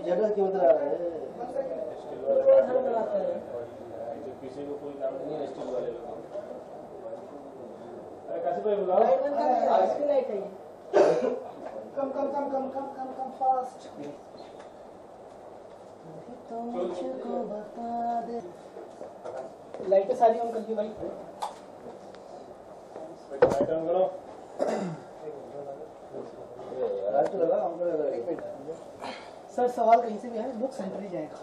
जगह क्यों उधर आ रहा है? किसी को कोई काम नहीं है स्टील वाले लोग। अरे काशिफ भाई बुलाओ। लाइट है ये। Come fast. तो मुझको बता दे। लाइटें सारी ऑन कर दी भाई। लाइट ऑन करो। सर सवाल कहीं से भी है, बुक सेंटर ही जाएगा।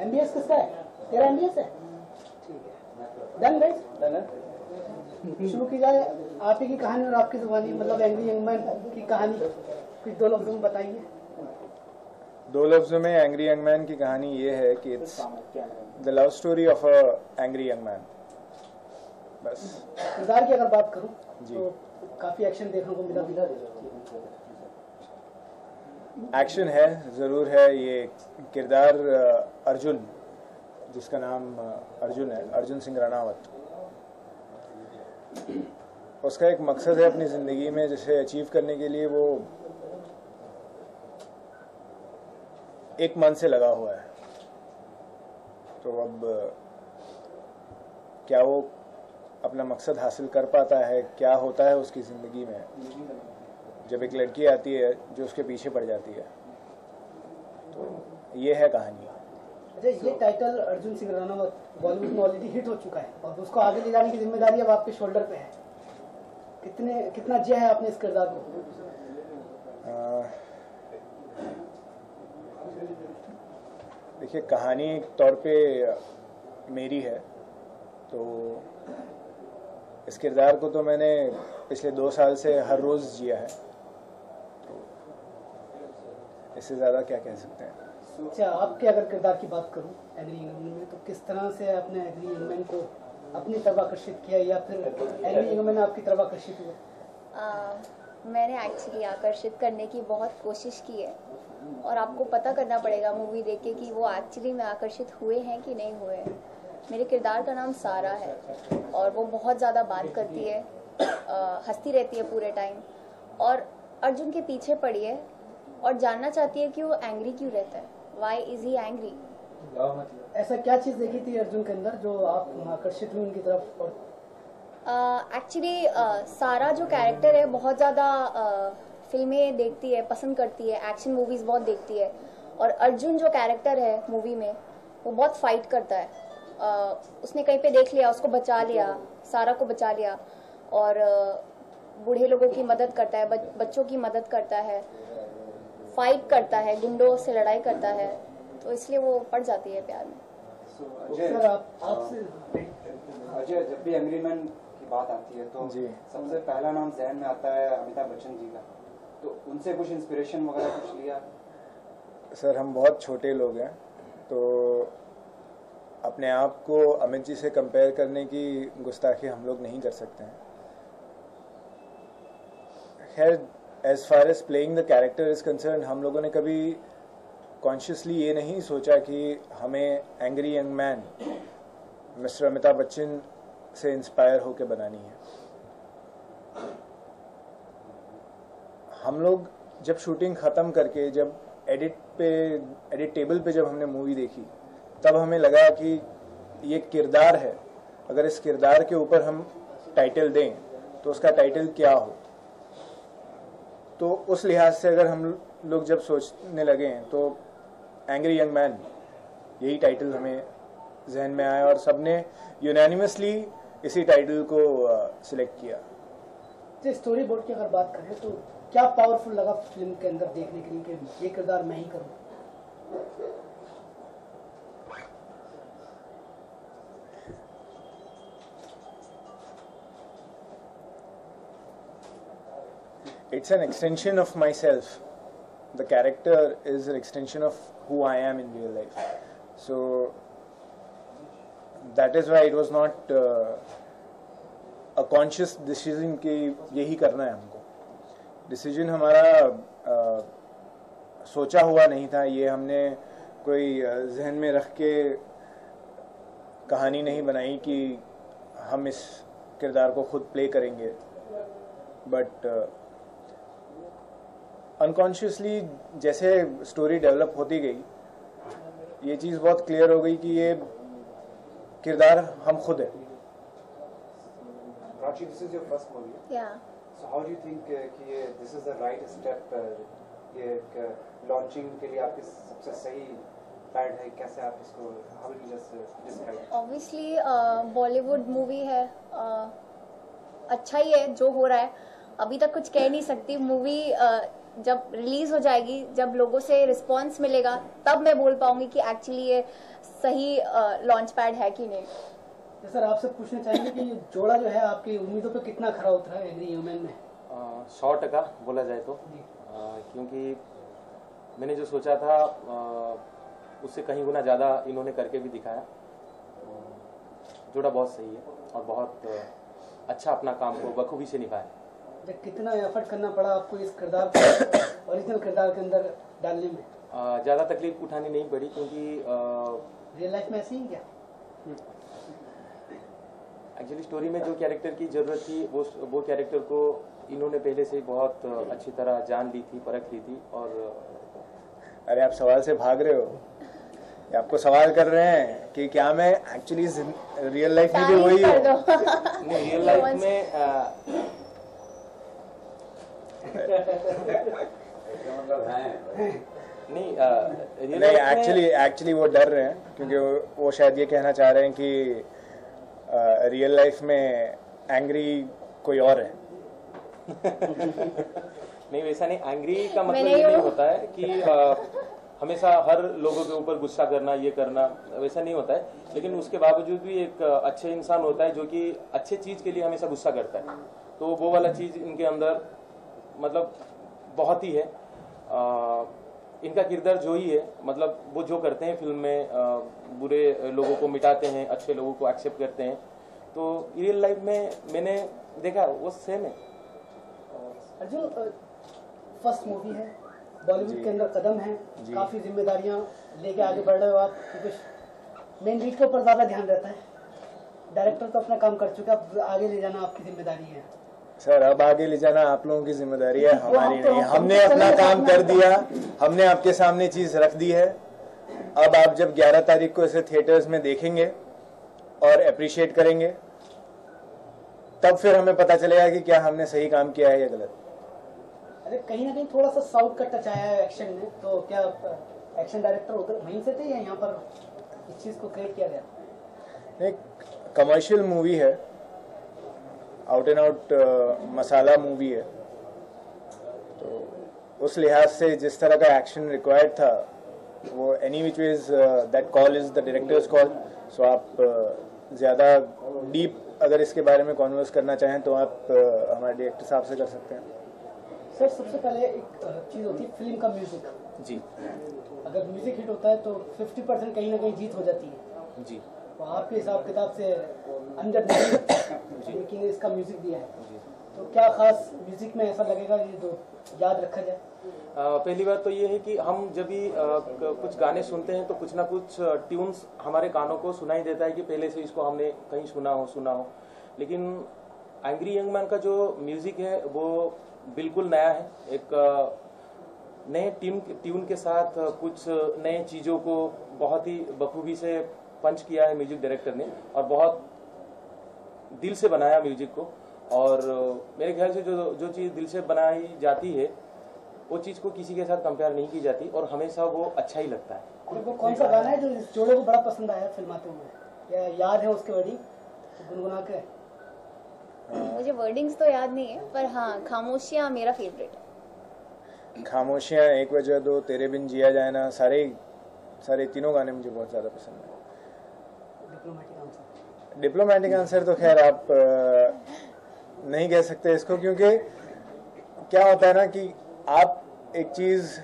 एमबीएस किसका है? तेरा एमबीएस है? ठीक है, डन गाइस, डन है। शुरू की जाए आप ही की कहानी और आपकी जुबानी, मतलब एंग्री यंग मैन की कहानी कुछ 2 लफ्जों में बताइए। 2 लफ्जों में एंग्री यंग मैन की कहानी ये है कि it's the love story of a angry young man. बस। किरदार की अगर बात करूं जी। तो काफी एक्शन देखने को मिला। एक्शन है, ज़रूर है। ये किरदार अर्जुन, जिसका नाम अर्जुन है, अर्जुन सिंह रनावत, उसका एक मकसद है अपनी ज़िंदगी में जिसे अचीव करने के लिए वो एक मन से लगा हुआ है। तो अब क्या वो अपना मकसद हासिल कर पाता है, क्या होता है उसकी ज़िंदगी में जब एक लड़की आती है जो उसके पीछे पड़ जाती है। तो ये है कहानी। अच्छा, ये टाइटल अर्जुन सिंह रनावत बॉलीवुड में ऑलरेडी हिट हो चुका है और उसको आगे ले जाने की जिम्मेदारी अब आपके शोल्डर पे है। कितना जिया है आपने इस किरदार को? देखिए, कहानी एक तौर पे मेरी है, तो इस किरदार को तो मैंने पिछले 2 साल से हर रोज़ जिया है, तो इससे ज़्यादा क्या कह सकते हैं। अच्छा, आपके अगर किरदार की बात करूं एग्री यंग मैन में, तो किस तरह से आपने एग्री यंग मैन को अपनी तरफ आकर्षित किया या फिर एग्री यंग मैन आपकी तरफ आकर्षित हुआ? मैंने एक्चुअली आकर्षित करने की बहुत कोशिश की है और आपको पता करना पड़ेगा मूवी देख के कि वो एक्चुअली में आकर्षित हुए हैं कि नहीं हुए हैं। मेरे किरदार का नाम सारा है और वो बहुत ज़्यादा बात करती है, हंसती रहती है पूरे टाइम और अर्जुन के पीछे पड़ी है और जानना चाहती है कि वो एंग्री क्यों रहता है, वाई इज ही एंग्री। ऐसा क्या चीज़ देखी थी अर्जुन के अंदर जो आप आकर्षित हुई उनकी तरफ? और एक्चुअली सारा जो कैरेक्टर है बहुत ज़्यादा फिल्में देखती है, पसंद करती है, एक्शन मूवीज़ बहुत देखती है और अर्जुन जो कैरेक्टर है मूवी में वो बहुत फाइट करता है। उसने कहीं पे देख लिया, उसको बचा लिया, सारा को बचा लिया और बूढ़े लोगों की मदद करता है, बच्चों की मदद करता है, फाइट करता है, गुंडों से लड़ाई करता है, तो इसलिए वो पड़ जाती है प्यार में। अजय, जब भी एंग्री मैन की बात आती है तो सबसे पहला नाम ज़हन में आता है अमिताभ बच्चन जी का, तो उनसे कुछ इंस्पिरेशन वगैरह कुछ लिया? सर, हम बहुत छोटे लोग हैं, तो अपने आप को अमित जी से कंपेयर करने की गुस्ताखी हम लोग नहीं कर सकते हैं। खैर, as far as playing the character is concern, हम लोगों ने कभी कॉन्शियसली ये नहीं सोचा कि हमें angry young man mister Amitabh Bachchan से इंस्पायर होकर बनानी है। हम लोग जब शूटिंग ख़त्म करके जब एडिट टेबल पे जब हमने मूवी देखी, तब हमें लगा कि ये किरदार है, अगर इस किरदार के ऊपर हम टाइटल दें तो उसका टाइटल क्या हो। तो उस लिहाज से अगर हम लोग जब सोचने लगे तो एंग्री यंग मैन यही टाइटल हमें जहन में आया और सबने यूनानिमसली इसी टाइटल को सिलेक्ट किया। स्टोरी बोर्ड की अगर बात करें तो क्या पावरफुल लगा फिल्म के अंदर देखने के लिए कि ये किरदार मैं ही करूं? It's an extension of myself. The character is an extension of who I am in real life. So that is why it was not a conscious decision कि यही करना है हमको। डिसीजन हमारा सोचा हुआ नहीं था, ये हमने कोई जहन में रख के कहानी नहीं बनाई कि हम इस किरदार को खुद प्ले करेंगे, बट अनकॉन्शियसली जैसे स्टोरी डेवलप होती गई, ये चीज़ बहुत क्लियर हो गई कि ये किरदार हम खुद हैं। Prachi, this is your first movie. Yeah. So how do you think कि ये this is the right step ये लॉन्चिंग के लिए आपके सबसे सही पैड है? कैसे आप इसको how will you just describe? Obviously Bollywood movie है, अच्छा ही है जो हो रहा है। अभी तक कुछ कह नहीं सकती। मूवी जब रिलीज हो जाएगी, जब लोगों से रिस्पांस मिलेगा, तब मैं बोल पाऊंगी कि एक्चुअली ये सही लॉन्च पैड है कि नहीं। तो सर आपसे पूछना चाहेंगे कि ये जोड़ा जो है आपकी उम्मीदों पे कितना खरा उतरा है एंग्री ह्यूमन में? 100% बोला जाए तो, क्योंकि मैंने जो सोचा था उससे कहीं गुना ज़्यादा इन्होंने करके भी दिखाया। जोड़ा बहुत सही है और बहुत अच्छा अपना काम को बखूबी से निभाया। कितना एफर्ट करना पड़ा आपको इस किरदार को ओरिजिनल किरदार के अंदर डालने में? ज़्यादा तकलीफ उठानी नहीं पड़ी, क्योंकि रियल लाइफ में ऐसे ही क्या? एक्चुअली स्टोरी में जो कैरेक्टर की ज़रूरत थी वो कैरेक्टर को इन्होंने पहले से बहुत अच्छी तरह जान ली थी, परख ली थी। और अरे आप सवाल से भाग रहे हो, ये आपको सवाल कर रहे हैं कि क्या मैं एक्चुअली रियल लाइफ में भी वही हूँ? नहीं, रियल लाइफ में नहीं एक्चुअली वो डर रहे हैं, क्योंकि वो शायद ये कहना चाह रहे हैं कि रियल लाइफ में एंग्री कोई और है। नहीं, वैसा नहीं। एंग्री का मतलब ये नहीं होता है कि हमेशा हर लोगों के ऊपर गुस्सा करना, ये करना, वैसा नहीं होता है। लेकिन उसके बावजूद भी एक अच्छे इंसान होता है जो कि अच्छे चीज के लिए हमेशा गुस्सा करता है। तो वो वाला चीज इनके अंदर मतलब बहुत ही है। इनका किरदार जो ही है, मतलब वो जो करते हैं फिल्म में, बुरे लोगों को मिटाते हैं, अच्छे लोगों को एक्सेप्ट करते हैं। तो रियल लाइफ में मैंने देखा वो सेम है। अर्जुन, फर्स्ट मूवी है, बॉलीवुड के अंदर कदम है, काफी जिम्मेदारियां लेके आगे बढ़ रहे हो आप, क्योंकि मेन लीड के ऊपर ज्यादा ध्यान रहता है। डायरेक्टर तो अपना काम कर चुका, अब आगे ले जाना आपकी जिम्मेदारी है। सर अब आगे ले जाना आप लोगों की जिम्मेदारी है, हमारी नहीं। हमने अपना काम कर दिया, हमने आपके सामने चीज रख दी है। अब आप जब 11 तारीख को इसे थिएटर्स में देखेंगे और अप्रिशिएट करेंगे, तब फिर हमें पता चलेगा कि क्या हमने सही काम किया है या गलत। अरे कहीं ना कहीं थोड़ा सा साउथ का टच आया है एक्शन में, तो क्या एक्शन डायरेक्टर उधर वहीं से थे या यहाँ पर इस चीज को क्रिएट किया गया? एक कमर्शियल मूवी है, out and out masala movie है, तो उस लिहाज से जिस तरह का एक्शन रिक्वायर्ड था वो any which ways that call is the directors call. So आप ज़्यादा डीप अगर इसके बारे में कॉन्वर्स करना चाहें तो आप हमारे डायरेक्टर साहब से कर सकते हैं। सर सबसे पहले एक चीज होती है फिल्म का म्यूजिक जी। अगर म्यूजिक हिट होता है तो 50% कहीं ना कहीं जीत हो जाती है जी। तो आपके हिसाब किताब से अंदर लेकिन इसका म्यूजिक दिया है, तो क्या खास म्यूजिक में ऐसा लगेगा कि जो याद रखा जाए? पहली बात तो ये है कि हम जब भी कुछ गाने सुनते हैं तो कुछ ना कुछ ट्यून्स हमारे कानों को सुनाई देता है कि पहले से इसको हमने कहीं सुना हो। लेकिन एंग्री यंग मैन का जो म्यूजिक है वो बिल्कुल नया है। एक नए ट्यून के साथ कुछ नए चीज़ों को बहुत ही बखूबी से पंच किया है म्यूजिक डायरेक्टर ने, और बहुत दिल से बनाया म्यूजिक को। और मेरे ख्याल से जो चीज़ दिल से बनाई जाती है वो चीज़ को किसी के साथ कंपेयर नहीं की जाती और हमेशा वो अच्छा ही लगता है। तो वो कौन सा गाना है जो इस जोड़े को बड़ा पसंद आया फिल्माते हुए, या याद है उसके वर्डिंग गुनगुना के? मुझे वर्डिंग्स तो याद नहीं है, पर हाँ खामोशियाँ मेरा फेवरेट है। खामोशियाँ, एक वजह दो, तेरे बिन जिया जाए ना, सारे तीनों गाने मुझे बहुत ज़्यादा पसंद है। डिप्लोमेटिक आंसर तो खैर आप नहीं कह सकते इसको, क्योंकि क्या होता है ना कि आप एक चीज़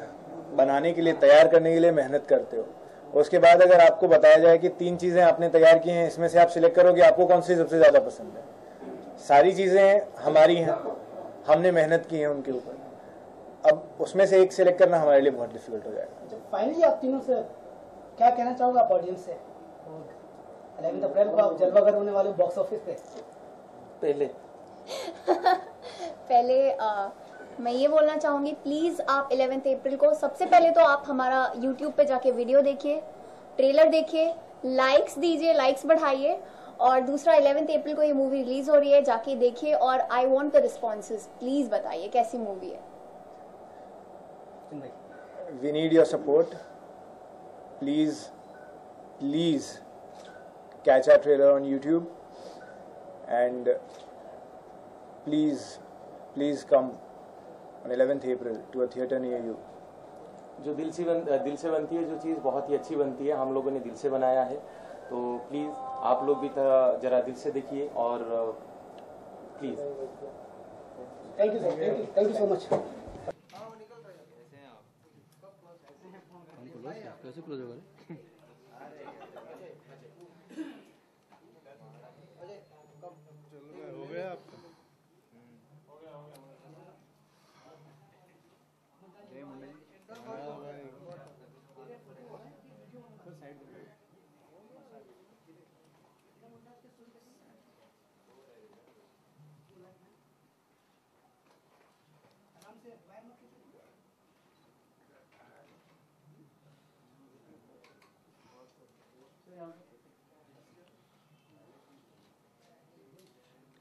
बनाने के लिए, तैयार करने के लिए मेहनत करते हो, उसके बाद अगर आपको बताया जाए कि 3 चीज़ें आपने तैयार की हैं, इसमें से आप सिलेक्ट करोगे आपको कौन सी सबसे ज़्यादा पसंद है। सारी चीज़ें हमारी हैं, हमने मेहनत की है उनके ऊपर, अब उसमें से एक सिलेक्ट करना हमारे लिए बहुत डिफिकल्ट हो जाएगा। फाइनली आप तीनों से क्या कहना चाहोगे आप ऑडियंस से? 11 अप्रैल को आप जलवागर होने वाले बॉक्स ऑफिस पे पहले मैं ये बोलना चाहूंगी, प्लीज आप 11 अप्रैल को सबसे पहले तो आप हमारा YouTube पे जाके वीडियो देखिए, ट्रेलर देखिए, लाइक्स दीजिए, लाइक्स बढ़ाइए। और दूसरा 11 अप्रैल को ये मूवी रिलीज हो रही है, जाके देखिए और I want the responses, please बताइए कैसी मूवी है। We need your support. Please catch our trailer on YouTube and please come on 11th April to a theater near you. जो दिल से बनती है जो चीज़ बहुत ही अच्छी बनती है, हम लोगों ने दिल से बनाया है, तो प्लीज़ आप लोग भी जरा दिल से देखिए और please. Thank you sir, thank you so much. कैसे क्लोज होगा? हो गया आपका?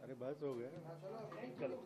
अरे बस हो गया, चलो चलो।